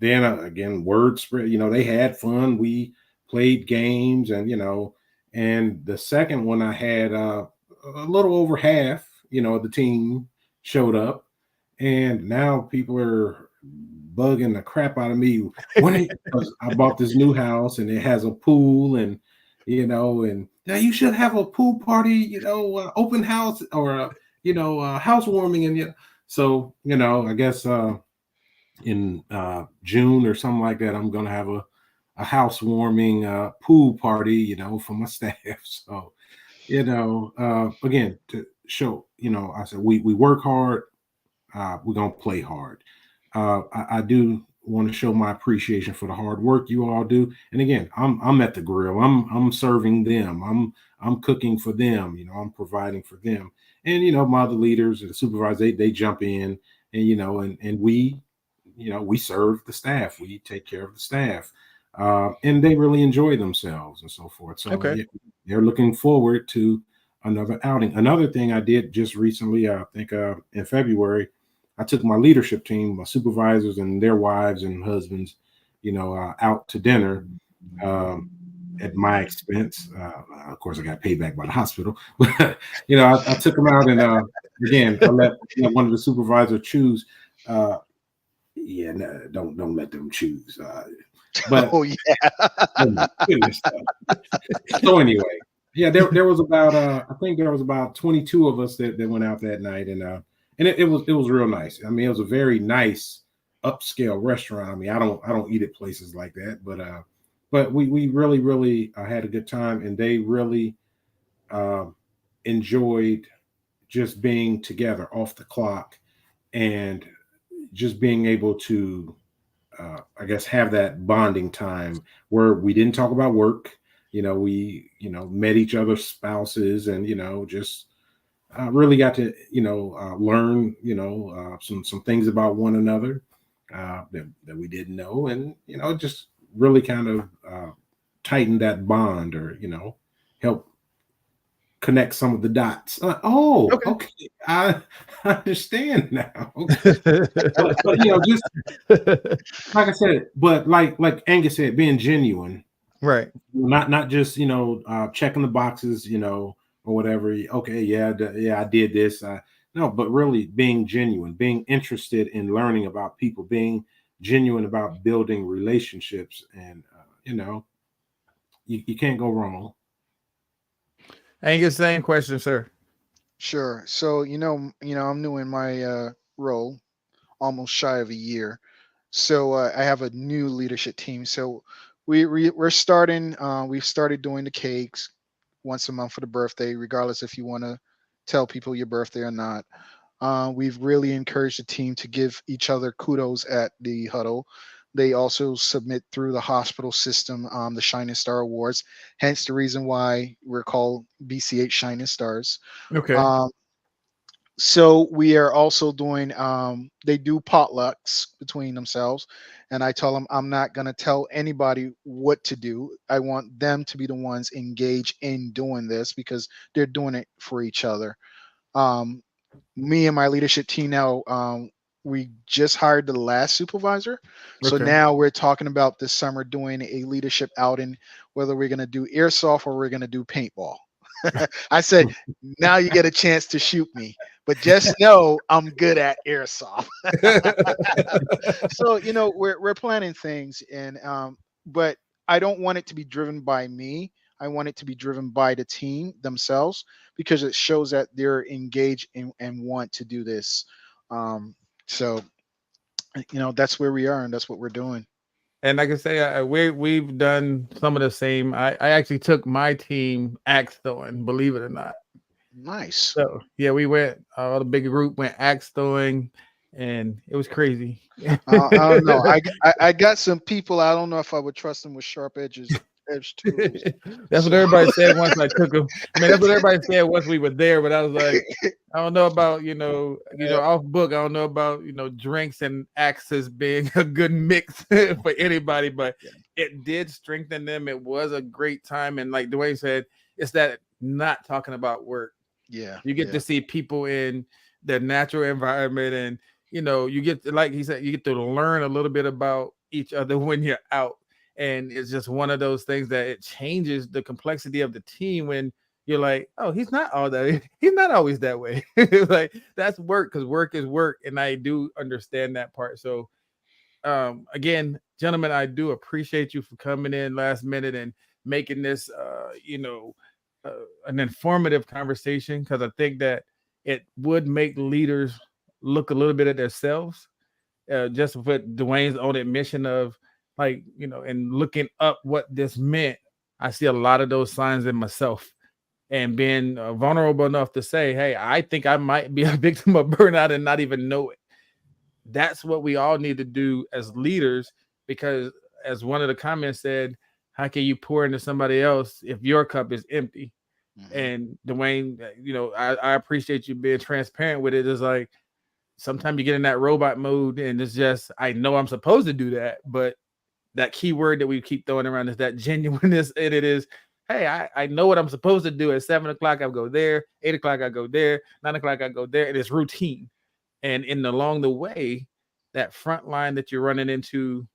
then again, word spread. They had fun. We played games, and the second one I had a little over half, of the team showed up, and now people are bugging the crap out of me. Because I bought this new house and it has a pool, and now you should have a pool party, open house, or housewarming, and so I guess in June or something like that, I'm gonna have a housewarming pool party, for my staff. So again, to show, I said we work hard, we're gonna play hard. I do want to show my appreciation for the hard work you all do. And again, I'm at the grill. I'm serving them. I'm cooking for them. I'm providing for them. And my other leaders, the supervisors, they jump in, and we serve the staff. We take care of the staff, and they really enjoy themselves and so forth. So Okay. yeah, they're looking forward to another outing. Another thing I did just recently, I think in February, I took my leadership team, my supervisors and their wives and husbands, out to dinner at my expense. Of course, I got paid back by the hospital, but I took them out, and again, I let one of the supervisors choose. Yeah, no, don't let them choose. But Oh yeah. oh my goodness. So anyway, yeah, there was about I think there was about 22 of us that went out that night, and it was real nice. I mean, it was a very nice upscale restaurant. I mean, I don't eat at places like that, but we really had a good time, and they really um enjoyed just being together off the clock, and just being able to I guess have that bonding time where we didn't talk about work. We met each other's spouses, and just really got to, learn, some things about one another that we didn't know, and just really kind of tighten that bond, or help connect some of the dots. Oh, Okay. okay, I understand now. Okay. But just like I said, but like Angus said, being genuine, Right. not just checking the boxes, or whatever. Okay, yeah, yeah, I did this. No, but really being genuine, being interested in learning about people, being genuine about building relationships, and you can't go wrong. Angus, same question, sir. Sure. So I'm new in my role, almost shy of a year. So I have a new leadership team. So we're starting. We've started doing the cakes once a month for the birthday, regardless if you want to tell people your birthday or not. We've really encouraged the team to give each other kudos at the huddle. They also submit through the hospital system the Shining Star Awards, hence the reason why we're called BCH Shining Stars. Okay. Um, so we are also doing they do potlucks between themselves, and I tell them I'm not going to tell anybody what to do. I want them to be the ones engaged in doing this because they're doing it for each other. um, Me and my leadership team now, we just hired the last supervisor, so Okay. now we're talking about this summer doing a leadership outing, whether we're going to do airsoft or we're going to do paintball. I said, now you get a chance to shoot me, but just know I'm good at airsoft. So we're planning things, and but I don't want it to be driven by me. I want it to be driven by the team themselves because it shows that they're engaged and want to do this. So that's where we are, and that's what we're doing. And like I say, we've done some of the same. I actually took my team axe throwing, believe it or not. Nice. So yeah, we went. The big group went axe throwing, and it was crazy. I don't know. I got some people. I don't know if I would trust them with sharp edge tools. That's what So everybody said once I took them. I mean, that's what everybody said once we were there. But I was like, I don't know about off book. I don't know about drinks and axes being a good mix for anybody. But it did strengthen them. It was a great time, and like Dwayne said, it's that not talking about work. yeah, You get to see people in their natural environment, and you get to, like he said, you get to learn a little bit about each other when you're out. And it's just one of those things that it changes the complexity of the team when you're like, oh, he's not all that. He's not always that way. Like that's work, because work is work, and I do understand that part. So again, gentlemen, I do appreciate you for coming in last minute and making this an informative conversation, because I think that it would make leaders look a little bit at themselves, just with Dwayne's own admission of, like, and looking up what this meant. I see a lot of those signs in myself, and being vulnerable enough to say, hey, I think I might be a victim of burnout and not even know it. That's what we all need to do as leaders, because as one of the comments said, how can you pour into somebody else if your cup is empty? Mhm. And Dwayne, I appreciate you being transparent with it. It's like sometimes you get in that robot mode, and it's just, I know I'm supposed to do that, but that key word that we keep throwing around is that genuineness. And it is, hey, I know what I'm supposed to do. At 7 o'clock, I go there. 8 o'clock, I go there. 9 o'clock, I go there. And it's routine. And along the way, that front line that you're running into,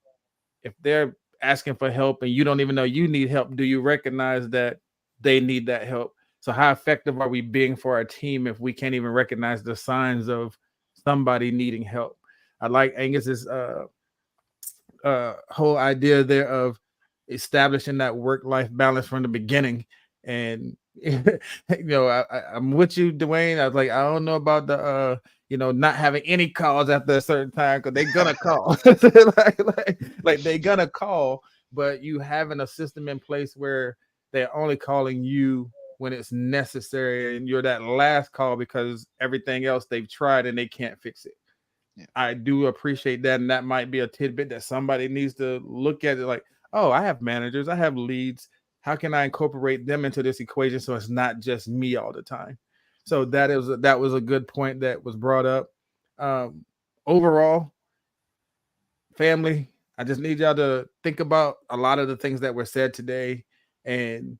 if they're asking for help and you don't even know you need help, do you recognize that they need that help? So how effective are we being for our team if we can't even recognize the signs of somebody needing help? I like Angus's whole idea there of establishing that work-life balance from the beginning. And I'm with you, Dwayne. I was like, I don't know about the not having any calls after a certain time, because they're gonna call. like they're gonna call, but you having a system in place where they're only calling you when it's necessary, and you're that last call because everything else they've tried and they can't fix it. Yeah. I do appreciate that, and that might be a tidbit that somebody needs to look at it, like, oh, I have managers, I have leads. How can I incorporate them into this equation so it's not just me all the time? So that was a good point that was brought up. Overall, family, I just need y'all to think about a lot of the things that were said today and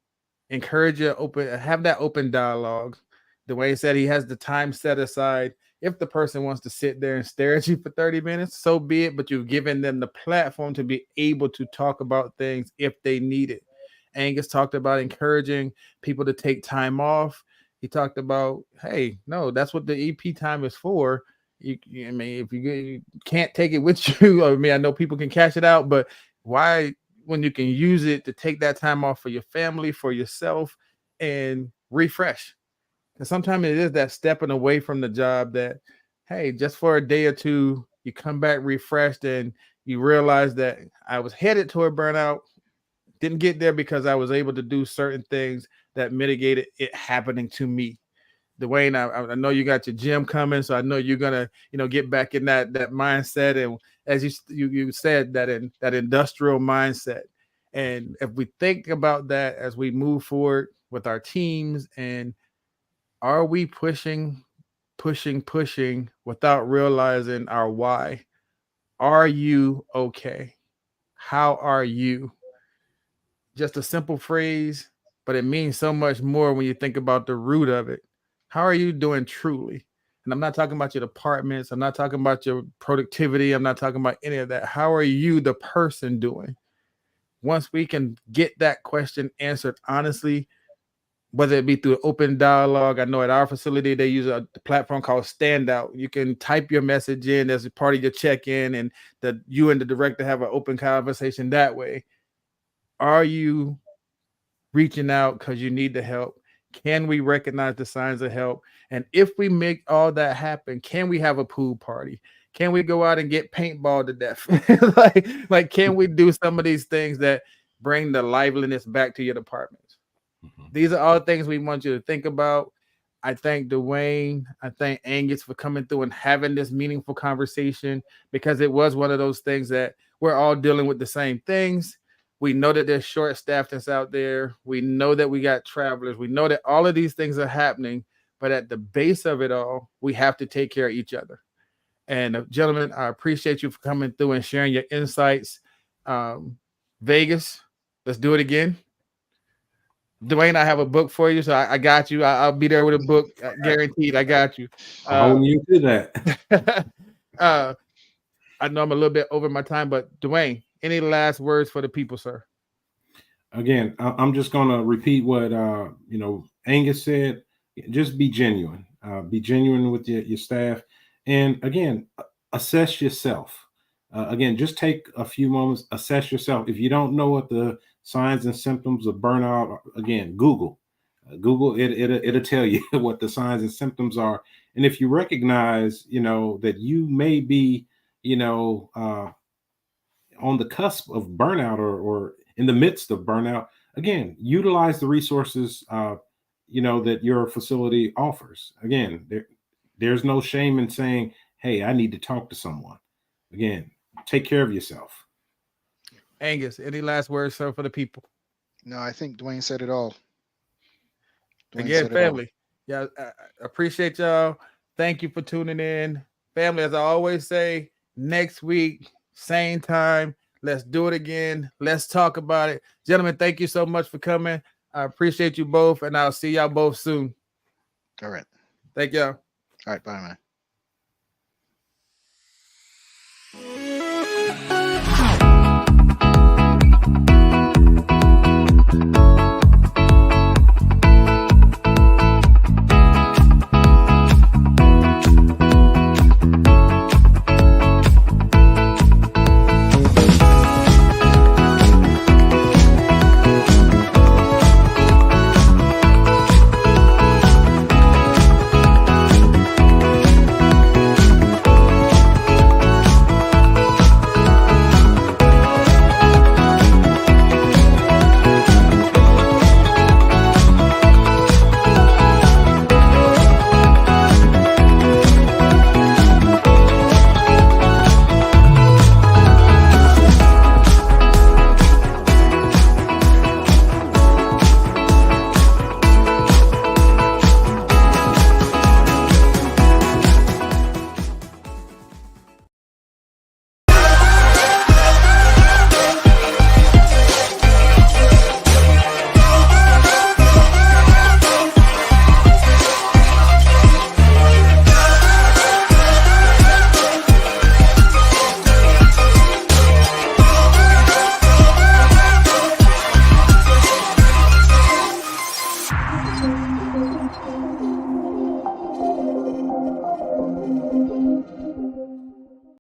encourage you have that open dialogue. Dwayne said he has the time set aside. If the person wants to sit there and stare at you for 30 minutes, so be it, but you've given them the platform to be able to talk about things if they need it. Angus talked about encouraging people to take time off. He talked about, hey, no, that's what the EP time is for. I mean, if you can't take it with you, I mean, I know people can cash it out, but why, when you can use it to take that time off for your family, for yourself, and refresh? And sometimes it is that stepping away from the job that, hey, just for a day or two, you come back refreshed and you realize that I was headed toward burnout, didn't get there because I was able to do certain things that mitigated it happening to me. Dwayne, I know you got your gym coming, so I know you're gonna, get back in that mindset, and as you said, that industrial mindset. And if we think about that as we move forward with our teams, and are we pushing without realizing our why? Are you okay? How are you? Just a simple phrase, but it means so much more when you think about the root of it. How are you doing truly? And I'm not talking about your departments. I'm not talking about your productivity. I'm not talking about any of that. How are you, the person, doing? Once we can get that question answered honestly, whether it be through open dialogue. I know at our facility, they use a platform called Standout. You can type your message in as a part of your check-in, and that you and the director have an open conversation that way. Are you reaching out because you need the help? Can we recognize the signs of help? And if we make all that happen, can we have a pool party? Can we go out and get paintball to death? like, can we do some of these things that bring the liveliness back to your departments? These are all things we want you to think about. I thank Dwayne. I thank Angus for coming through and having this meaningful conversation, because it was one of those things that we're all dealing with the same things. We know that there's short staffness out there. We know that we got travelers. We know that all of these things are happening, but at the base of it all, we have to take care of each other. And gentlemen, I appreciate you for coming through and sharing your insights. Vegas, let's do it again. Dwayne, I have a book for you, so I got you. I'll be there with a book, guaranteed. I got you. Holding you to that. I know I'm a little bit over my time, but Dwayne, any last words for the people, sir? Again, I'm just going to repeat what Angus said. Just be genuine. Be genuine with your staff, and again, assess yourself. Again, just take a few moments, assess yourself. If you don't know what the signs and symptoms of burnout, again, Google it'll tell you what the signs and symptoms are. And if you recognize, that you may be, on the cusp of burnout or in the midst of burnout, again, utilize the resources, that your facility offers. Again, there's no shame in saying, hey, I need to talk to someone. Again, take care of yourself. Angus, any last words, sir, for the people? No, I think Dwayne said it all. Again, family. Yeah, I appreciate y'all. Thank you for tuning in. Family, as I always say, next week, same time. Let's do it again. Let's talk about it. Gentlemen, thank you so much for coming. I appreciate you both, and I'll see y'all both soon. All right. Thank y'all. All right. Bye, man.